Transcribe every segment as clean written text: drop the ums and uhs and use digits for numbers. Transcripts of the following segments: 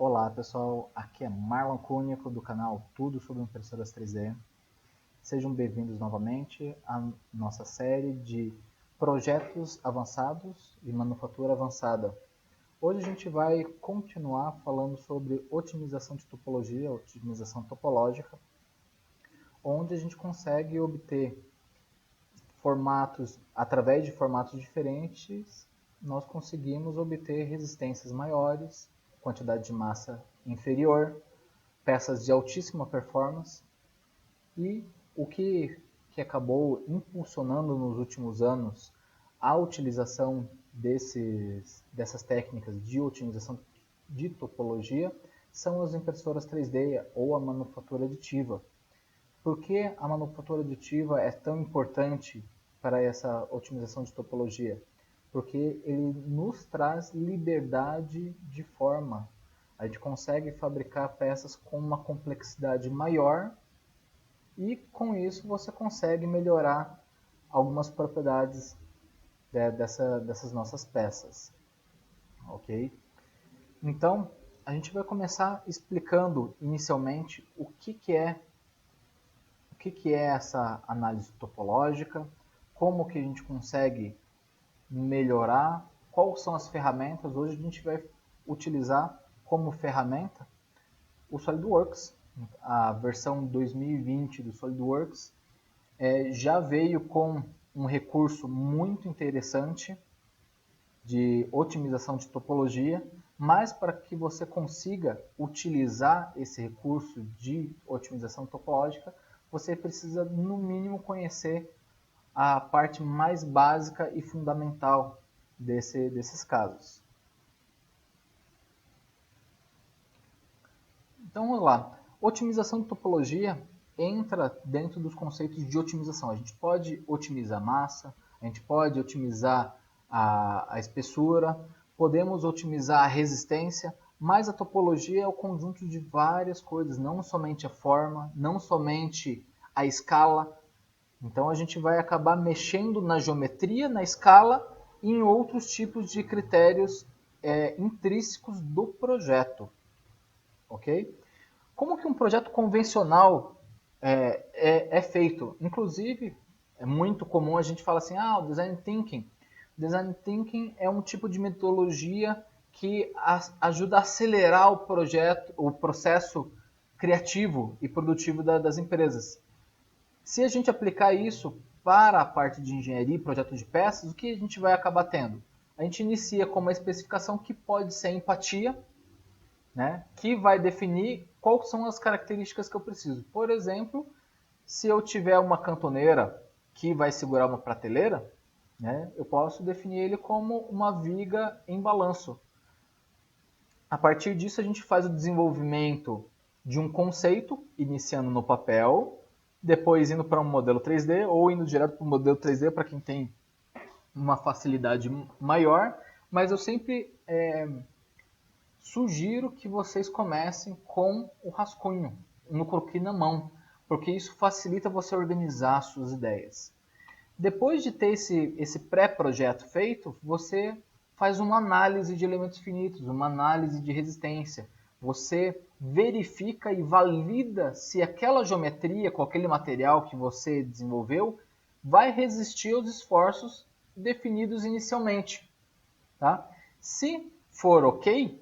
Olá pessoal, aqui é Marlon Cúnico do canal Tudo sobre Impressoras 3D. Sejam bem-vindos novamente à nossa série de projetos avançados e manufatura avançada. Hoje a gente vai continuar falando sobre otimização de topologia, otimização topológica, onde a gente consegue obter formatos, através de formatos diferentes, nós conseguimos obter resistências maiores, quantidade de massa inferior, peças de altíssima performance e o que acabou impulsionando nos últimos anos a utilização dessas técnicas de otimização de topologia são as impressoras 3D ou a manufatura aditiva. Por que a manufatura aditiva é tão importante para essa otimização de topologia? Porque ele nos traz liberdade de forma. A gente consegue fabricar peças com uma complexidade maior e com isso você consegue melhorar algumas propriedades dessas nossas peças. Ok? Então, a gente vai começar explicando inicialmente o que é essa análise topológica, como que a gente consegue melhorar, quais são as ferramentas. Hoje a gente vai utilizar como ferramenta o SolidWorks. A versão 2020 do SolidWorks já veio com um recurso muito interessante de otimização de topologia, mas para que você consiga utilizar esse recurso de otimização topológica, você precisa, no mínimo, conhecer a parte mais básica e fundamental desses casos. Então, vamos lá. Otimização de topologia entra dentro dos conceitos de otimização. A gente pode otimizar a massa, a gente pode otimizar a espessura, podemos otimizar a resistência, mas a topologia é o conjunto de várias coisas, não somente a forma, não somente a escala. Então a gente vai acabar mexendo na geometria, na escala e em outros tipos de critérios intrínsecos do projeto. Ok? Como que um projeto convencional é feito? Inclusive, é muito comum a gente falar assim, o Design Thinking. Design Thinking é um tipo de metodologia que ajuda a acelerar o projeto, o processo criativo e produtivo das empresas. Se a gente aplicar isso para a parte de engenharia e projeto de peças, o que a gente vai acabar tendo? A gente inicia com uma especificação que pode ser empatia, né, que vai definir quais são as características que eu preciso. Por exemplo, se eu tiver uma cantoneira que vai segurar uma prateleira, né, eu posso definir ele como uma viga em balanço. A partir disso, a gente faz o desenvolvimento de um conceito, iniciando no papel, depois indo para um modelo 3D ou indo direto para o modelo 3D para quem tem uma facilidade maior, mas eu sempre sugiro que vocês comecem com o rascunho, no croquis na mão, porque isso facilita você organizar suas ideias. Depois de ter esse pré-projeto feito, você faz uma análise de elementos finitos, uma análise de resistência. Você verifica e valida se aquela geometria com aquele material que você desenvolveu vai resistir aos esforços definidos inicialmente. Tá? Se for ok,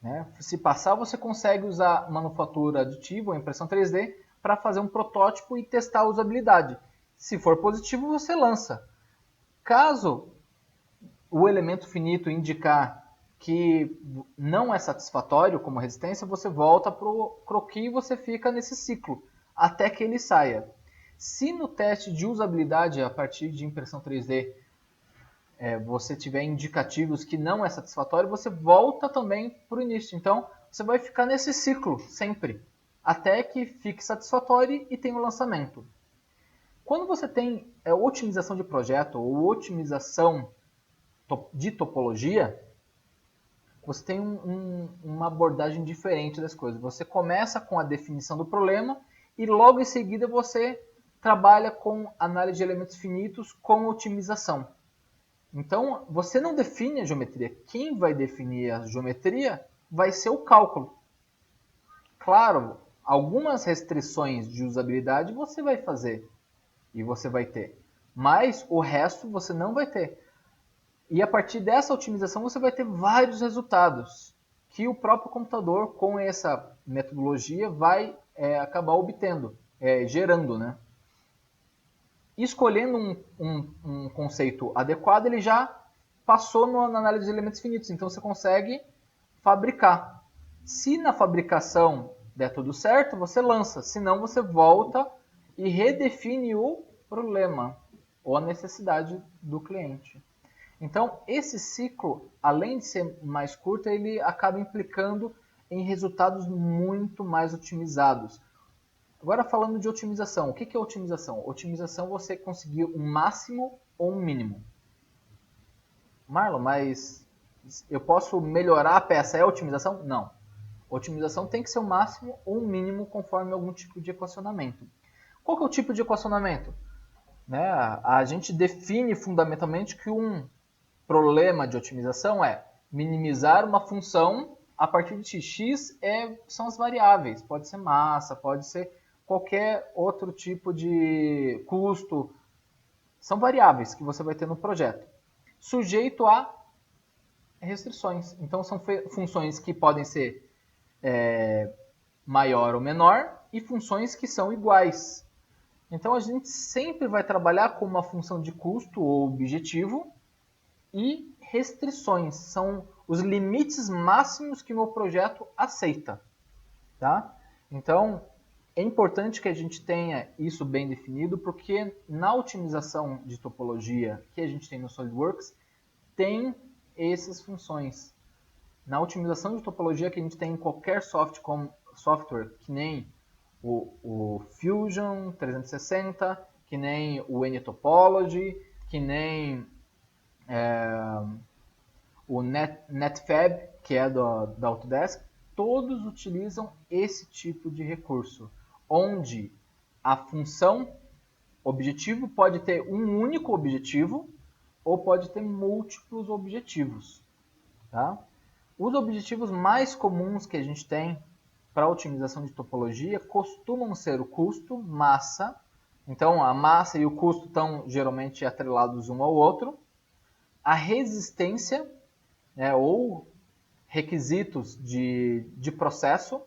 né, se passar, você consegue usar manufatura aditiva ou impressão 3D para fazer um protótipo e testar a usabilidade. Se for positivo, você lança. Caso o elemento finito indicar que não é satisfatório como resistência, você volta para o croquis e você fica nesse ciclo até que ele saia. Se no teste de usabilidade a partir de impressão 3D você tiver indicativos que não é satisfatório, você volta também para o início. Então você vai ficar nesse ciclo sempre, até que fique satisfatório e tenha o lançamento. Quando você tem otimização de projeto ou otimização de topologia, você tem uma abordagem diferente das coisas. Você começa com a definição do problema e logo em seguida você trabalha com análise de elementos finitos com otimização. Então, você não define a geometria. Quem vai definir a geometria vai ser o cálculo. Claro, algumas restrições de usabilidade você vai fazer e você vai ter, mas o resto você não vai ter. E a partir dessa otimização você vai ter vários resultados que o próprio computador, com essa metodologia, vai acabar obtendo, gerando, né? Escolhendo um conceito adequado, ele já passou na análise de elementos finitos, então você consegue fabricar. Se na fabricação der tudo certo, você lança, senão você volta e redefine o problema ou a necessidade do cliente. Então, esse ciclo, além de ser mais curto, ele acaba implicando em resultados muito mais otimizados. Agora, falando de otimização, o que é otimização? Otimização é você conseguir um máximo ou um mínimo. Marlon, mas eu posso melhorar a peça, é otimização? Não. Otimização tem que ser o máximo ou o mínimo conforme algum tipo de equacionamento. Qual que é o tipo de equacionamento? Né? A gente define fundamentalmente que um problema de otimização é minimizar uma função a partir de x. X são as variáveis, pode ser massa, pode ser qualquer outro tipo de custo. São variáveis que você vai ter no projeto, sujeito a restrições. Então são funções que podem ser maior ou menor e funções que são iguais. Então a gente sempre vai trabalhar com uma função de custo ou objetivo e restrições, são os limites máximos que o meu projeto aceita. Tá? Então é importante que a gente tenha isso bem definido, porque na otimização de topologia que a gente tem no SolidWorks, tem essas funções. Na otimização de topologia que a gente tem em qualquer software, que nem o Fusion 360, que nem o NTopology, que nem o NetFab, que é da Autodesk, todos utilizam esse tipo de recurso, onde a função objetivo pode ter um único objetivo ou pode ter múltiplos objetivos. Tá? Os objetivos mais comuns que a gente tem para a otimização de topologia costumam ser o custo, massa. Então, a massa e o custo estão geralmente atrelados um ao outro. A resistência, né, ou requisitos de processo.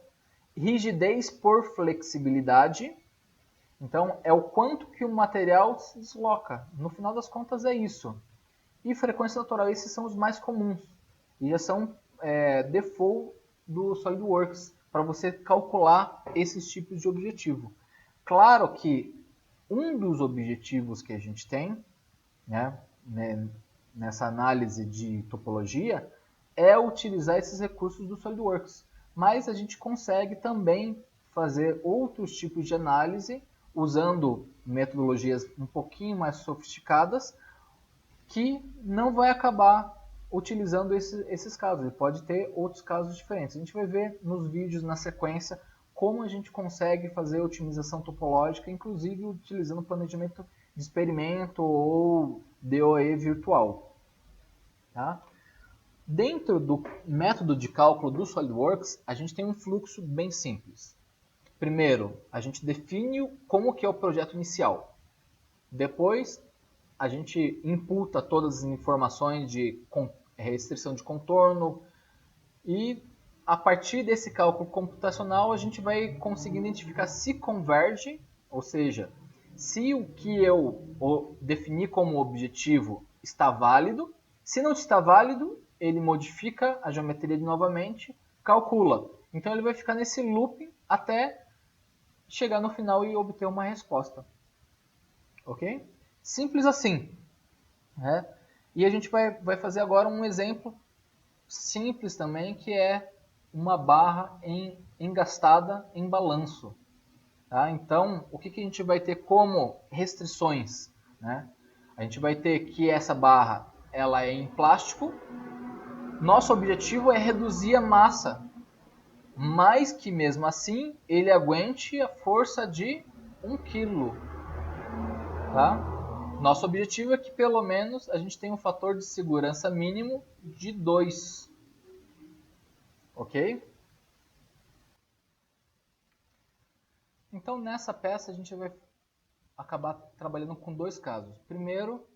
Rigidez por flexibilidade. Então, é o quanto que o material se desloca. No final das contas, é isso. E frequência natural, esses são os mais comuns. E já são default do SolidWorks para você calcular esses tipos de objetivo. Claro que um dos objetivos que a gente tem, né, nessa análise de topologia, é utilizar esses recursos do SolidWorks. Mas a gente consegue também fazer outros tipos de análise usando metodologias um pouquinho mais sofisticadas, que não vai acabar utilizando esses casos. Ele pode ter outros casos diferentes. A gente vai ver nos vídeos na sequência como a gente consegue fazer otimização topológica, inclusive utilizando planejamento de experimento ou DOE virtual. Tá? Dentro do método de cálculo do SolidWorks, a gente tem um fluxo bem simples. Primeiro, a gente define como que é o projeto inicial. Depois, a gente imputa todas as informações de restrição de contorno e a partir desse cálculo computacional a gente vai conseguir identificar se converge, ou seja, se o que eu defini como objetivo está válido. Se não está válido, ele modifica a geometria novamente, calcula. Então ele vai ficar nesse loop até chegar no final e obter uma resposta. Ok? Simples assim. Né? E a gente vai fazer agora um exemplo simples também, que é uma barra engastada em balanço. Tá? Então, o que a gente vai ter como restrições? Né? A gente vai ter que essa barra ela é em plástico. Nosso objetivo é reduzir a massa, mas que mesmo assim ele aguente a força de 1 kg. Tá? Nosso objetivo é que pelo menos a gente tenha um fator de segurança mínimo de 2. Ok? Então nessa peça a gente vai acabar trabalhando com dois casos. Primeiro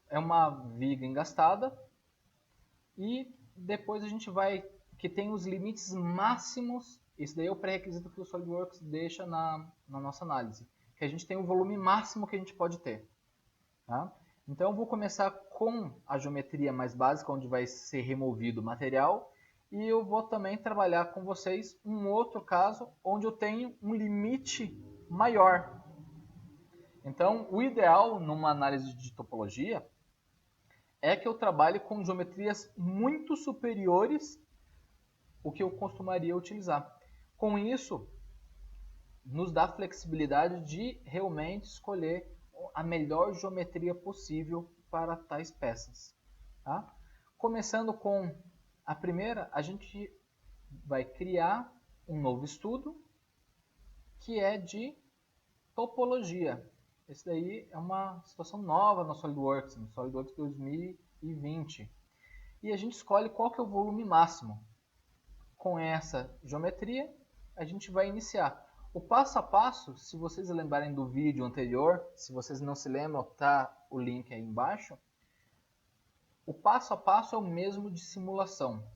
é uma viga engastada e depois a gente vai que tem os limites máximos. Esse daí é o pré-requisito que o SolidWorks deixa na nossa análise, que a gente tem o volume máximo que a gente pode ter. Tá? Então eu vou começar com a geometria mais básica, onde vai ser removido o material, e eu vou também trabalhar com vocês um outro caso, onde eu tenho um limite maior. Então o ideal numa análise de topologia é que eu trabalhe com geometrias muito superiores ao que eu costumaria utilizar. Com isso, nos dá flexibilidade de realmente escolher a melhor geometria possível para tais peças. Tá? Começando com a primeira, a gente vai criar um novo estudo que é de topologia. Esse daí é uma situação nova no SolidWorks, no SolidWorks 2020. E a gente escolhe qual que é o volume máximo. Com essa geometria, a gente vai iniciar. O passo a passo, se vocês lembrarem do vídeo anterior, se vocês não se lembram, tá o link aí embaixo. O passo a passo é o mesmo de simulação,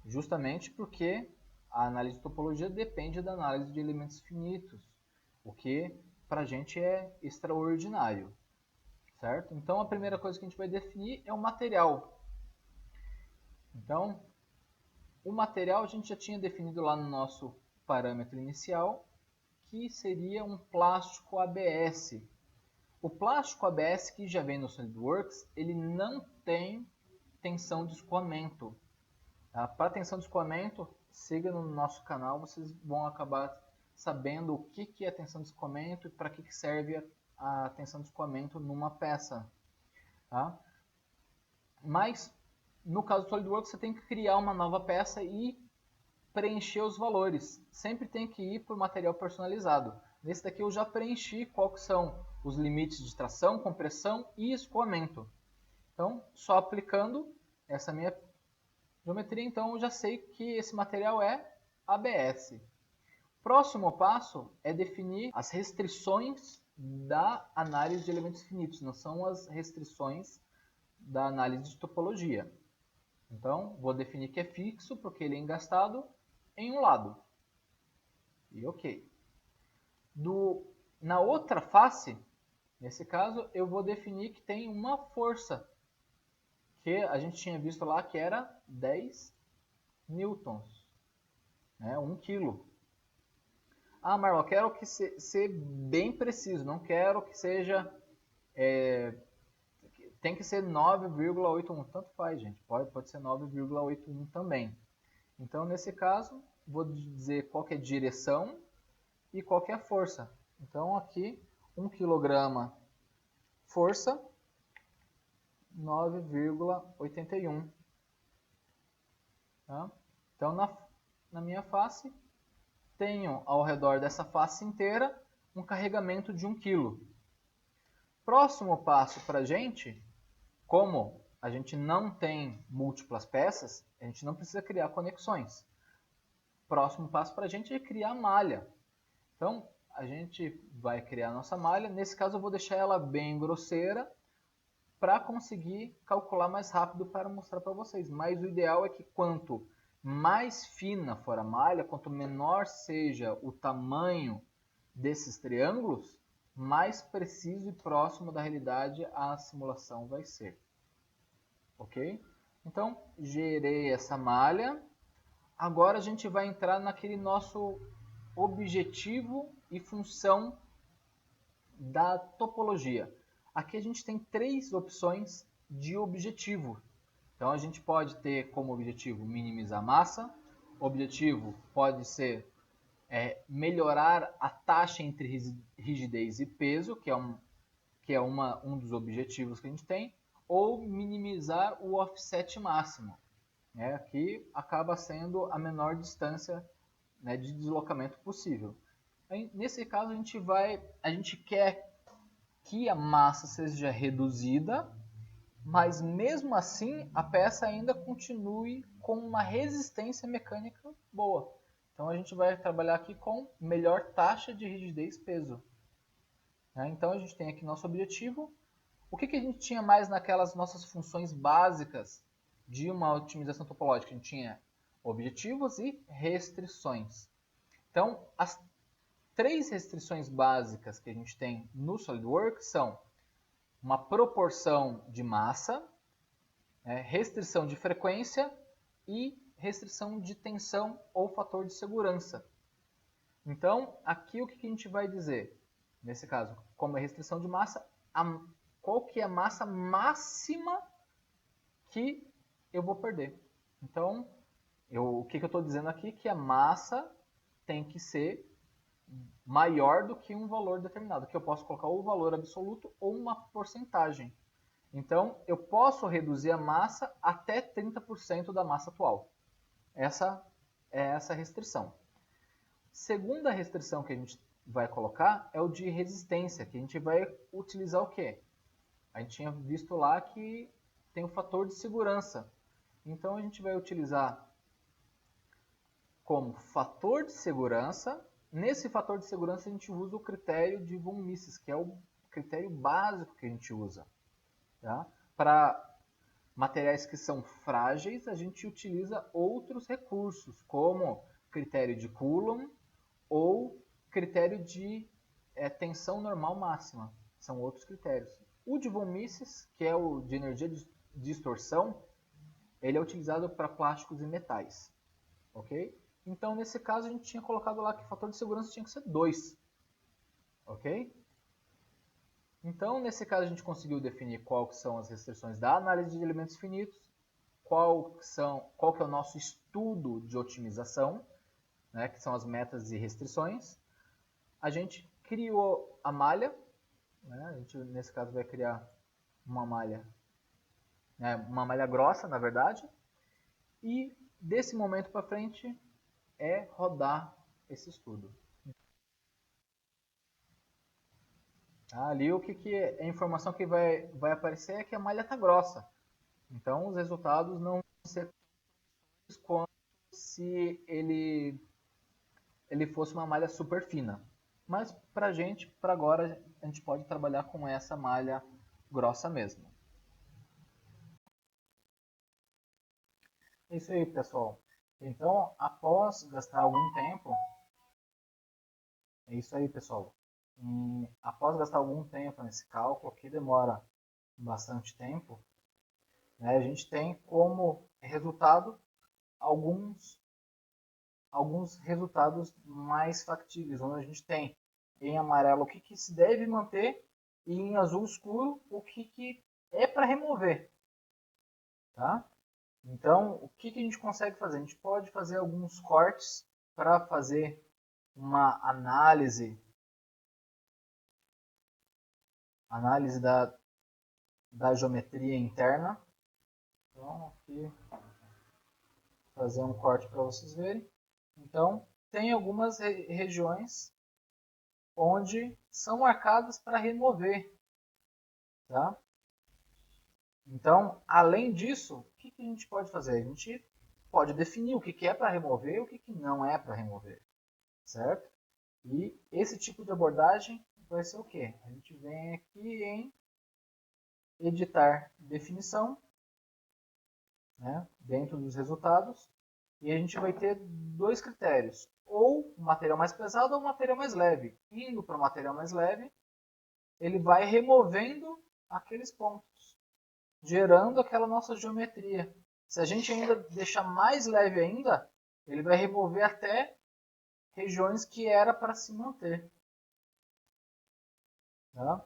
justamente porque a análise de topologia depende da análise de elementos finitos, o que para a gente é extraordinário, certo? Então a primeira coisa que a gente vai definir é o material. Então, o material a gente já tinha definido lá no nosso parâmetro inicial, que seria um plástico ABS. O plástico ABS que já vem no SolidWorks, ele não tem tensão de escoamento. Tá? Para tensão de escoamento, siga no nosso canal, vocês vão acabar sabendo o que é tensão de escoamento e para que serve a tensão de escoamento numa peça. Tá? Mas, no caso do SolidWorks, você tem que criar uma nova peça e preencher os valores. Sempre tem que ir para o material personalizado. Nesse daqui eu já preenchi quais são os limites de tração, compressão e escoamento. Então, só aplicando essa minha geometria, então eu já sei que esse material é ABS. Próximo passo é definir as restrições da análise de elementos finitos, não são as restrições da análise de topologia. Então, vou definir que é fixo, porque ele é engastado em um lado. E ok. Na outra face, nesse caso, eu vou definir que tem uma força, que a gente tinha visto lá que era 10 newtons, né? 1 quilo. Ah, Marlon, eu quero que ser bem preciso, não quero que seja... tem que ser 9,81, tanto faz, gente. Pode ser 9,81 também. Então, nesse caso, vou dizer qual que é a direção e qual que é a força. Então, aqui, 1 kg força, 9,81. Tá? Então, na minha face, tenho ao redor dessa face inteira um carregamento de 1 kg. Próximo passo para a gente, como a gente não tem múltiplas peças, a gente não precisa criar conexões. Próximo passo para a gente é criar malha. Então, a gente vai criar a nossa malha. Nesse caso, eu vou deixar ela bem grosseira para conseguir calcular mais rápido para mostrar para vocês. Mas o ideal é que quanto mais fina for a malha, quanto menor seja o tamanho desses triângulos, mais preciso e próximo da realidade a simulação vai ser. Ok? Então, gerei essa malha. Agora a gente vai entrar naquele nosso objetivo e função da topologia. Aqui a gente tem 3 opções de objetivo. Então a gente pode ter como objetivo minimizar a massa, o objetivo pode ser melhorar a taxa entre rigidez e peso, que é um dos objetivos que a gente tem, ou minimizar o offset máximo, né, que acaba sendo a menor distância, né, de deslocamento possível. Aí, nesse caso a gente quer que a massa seja reduzida, mas mesmo assim a peça ainda continue com uma resistência mecânica boa. Então a gente vai trabalhar aqui com melhor taxa de rigidez peso. Então a gente tem aqui nosso objetivo. O que a gente tinha mais naquelas nossas funções básicas de uma otimização topológica? A gente tinha objetivos e restrições. Então, as três restrições básicas que a gente tem no SolidWorks são uma proporção de massa, restrição de frequência e restrição de tensão ou fator de segurança. Então, aqui o que a gente vai dizer? Nesse caso, como é restrição de massa, qual que é a massa máxima que eu vou perder. Então, o que eu estou dizendo aqui? Que a massa tem que ser maior do que um valor determinado, que eu posso colocar ou o valor absoluto ou uma porcentagem. Então, eu posso reduzir a massa até 30% da massa atual. Essa é essa restrição. Segunda restrição que a gente vai colocar é o de resistência, que a gente vai utilizar o quê? A gente tinha visto lá que tem o fator de segurança. Então, a gente vai utilizar como fator de segurança. Nesse fator de segurança, a gente usa o critério de von Mises, que é o critério básico que a gente usa. Tá? Para materiais que são frágeis, a gente utiliza outros recursos, como critério de Coulomb ou critério de tensão normal máxima. São outros critérios. O de von Mises, que é o de energia de distorção, ele é utilizado para plásticos e metais. Ok? Então, nesse caso, a gente tinha colocado lá que o fator de segurança tinha que ser 2. Ok? Então, nesse caso, a gente conseguiu definir qual que são as restrições da análise de elementos finitos, qual que é o nosso estudo de otimização, né, que são as metas e restrições. A gente criou a malha, né, a gente, nesse caso, vai criar uma malha grossa, na verdade, e desse momento para frente é rodar esse estudo. Ali o que a informação que vai aparecer é que a malha está grossa. Então os resultados não vão ser quanto se ele fosse uma malha super fina. Mas para gente, para agora, a gente pode trabalhar com essa malha grossa mesmo. É isso aí, pessoal. Então, após gastar algum tempo, é isso aí, pessoal. Após gastar algum tempo nesse cálculo, que demora bastante tempo, né, a gente tem como resultado alguns resultados mais factíveis, onde a gente tem em amarelo o que se deve manter e em azul escuro o que é para remover. Tá? Então, o que a gente consegue fazer? A gente pode fazer alguns cortes para fazer uma análise da geometria interna. Então, aqui, fazer um corte para vocês verem. Então, tem algumas regiões onde são marcadas para remover. Tá? Então, além disso, o que a gente pode fazer? A gente pode definir o que é para remover e o que não é para remover. Certo? E esse tipo de abordagem vai ser o quê? A gente vem aqui em editar definição, né, dentro dos resultados, e a gente vai ter dois critérios, ou o material mais pesado ou o material mais leve. Indo para o material mais leve, ele vai removendo aqueles pontos, gerando aquela nossa geometria. Se a gente ainda deixar mais leve ainda, ele vai remover até regiões que era para se manter. Tá?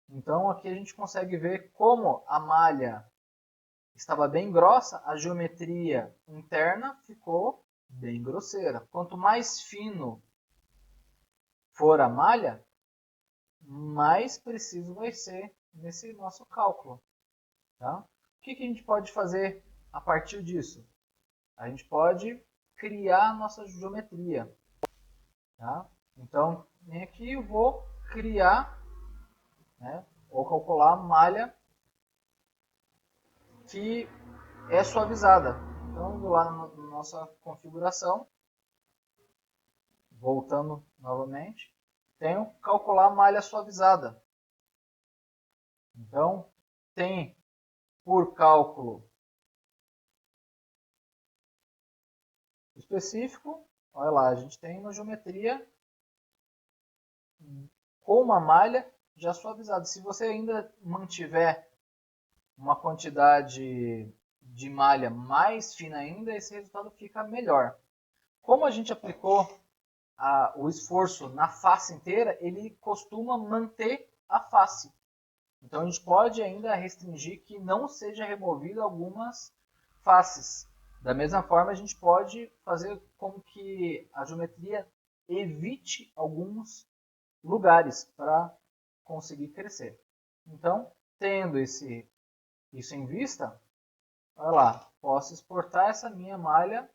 Então aqui a gente consegue ver como a malha estava bem grossa, a geometria interna ficou bem grosseira. Quanto mais fino for a malha, mais preciso vai ser nesse nosso cálculo. Tá? O que a gente pode fazer a partir disso? A gente pode criar a nossa geometria. Tá? Então, aqui eu vou criar, né, ou calcular a malha que é suavizada. Então, vou lá na nossa configuração, voltando novamente, tenho que calcular a malha suavizada. Então, tem por cálculo específico, olha lá, a gente tem uma geometria com uma malha já suavizada. Se você ainda mantiver uma quantidade de malha mais fina ainda, esse resultado fica melhor. Como a gente aplicou o esforço na face inteira, ele costuma manter a face. Então a gente pode ainda restringir que não seja removido algumas faces. Da mesma forma, a gente pode fazer com que a geometria evite alguns lugares para conseguir crescer. Então, tendo isso em vista, olha lá, posso exportar essa minha malha,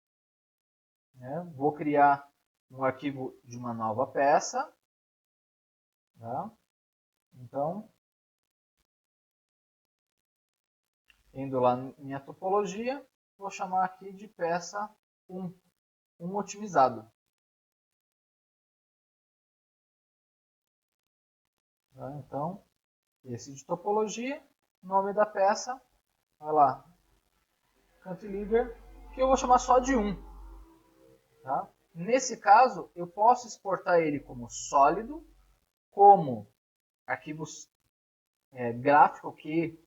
né? Vou criar um arquivo de uma nova peça, tá? Então, indo lá em minha topologia, vou chamar aqui de peça 1, um otimizado. Tá? Então, esse de topologia, nome da peça, olha lá, cantilever, que eu vou chamar só de 1. Tá? Nesse caso, eu posso exportar ele como sólido, como arquivos gráfico, que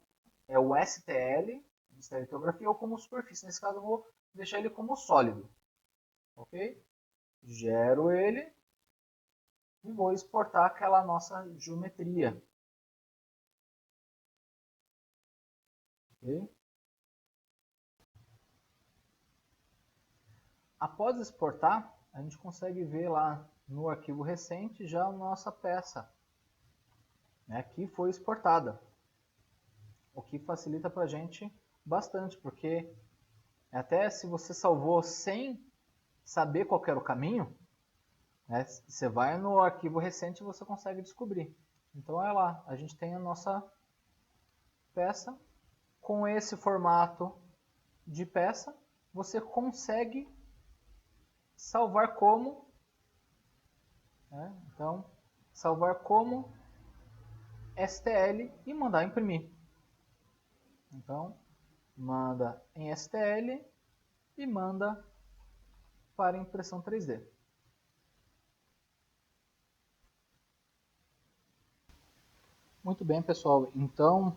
é o STL, estereotopografia, ou como superfície. Nesse caso, eu vou deixar ele como sólido. Ok? Gero ele e vou exportar aquela nossa geometria. Ok? Após exportar, a gente consegue ver lá no arquivo recente já a nossa peça, né, que foi exportada. O que facilita para a gente bastante, porque até se você salvou sem saber qual era o caminho, né, você vai no arquivo recente e você consegue descobrir. Então é lá, a gente tem a nossa peça com esse formato de peça, você consegue salvar como, né, então salvar como STL e mandar imprimir. Então, manda em STL e manda para impressão 3D. Muito bem, pessoal. Então,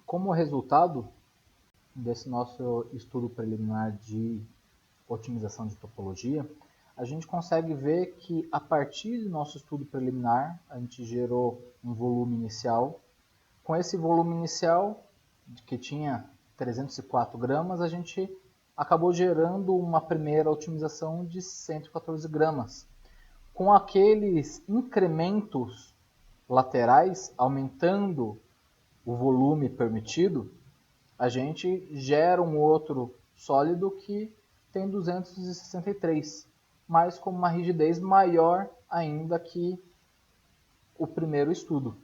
como resultado desse nosso estudo preliminar de otimização de topologia, a gente consegue ver que a partir do nosso estudo preliminar, a gente gerou um volume inicial. Com esse volume inicial, que tinha 304 gramas, a gente acabou gerando uma primeira otimização de 114 gramas. Com aqueles incrementos laterais, aumentando o volume permitido, a gente gera um outro sólido que tem 263, mas com uma rigidez maior ainda que o primeiro estudo.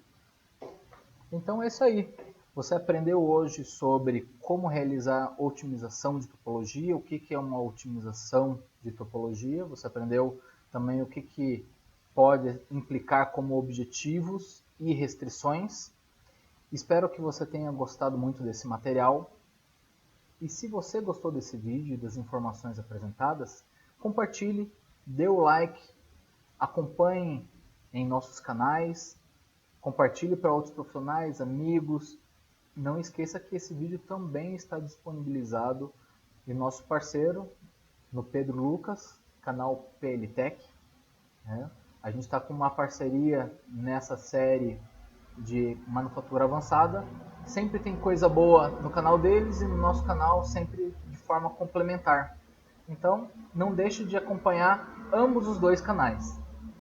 Então é isso aí. Você aprendeu hoje sobre como realizar otimização de topologia, o que é uma otimização de topologia. Você aprendeu também o que pode implicar como objetivos e restrições. Espero que você tenha gostado muito desse material. E se você gostou desse vídeo e das informações apresentadas, compartilhe, dê o like, acompanhe em nossos canais, compartilhe para outros profissionais, amigos. Não esqueça que esse vídeo também está disponibilizado em nosso parceiro, no Pedro Lucas, canal PLTech. Né? A gente está com uma parceria nessa série de manufatura avançada. Sempre tem coisa boa no canal deles e no nosso canal, sempre de forma complementar. Então, não deixe de acompanhar ambos os dois canais.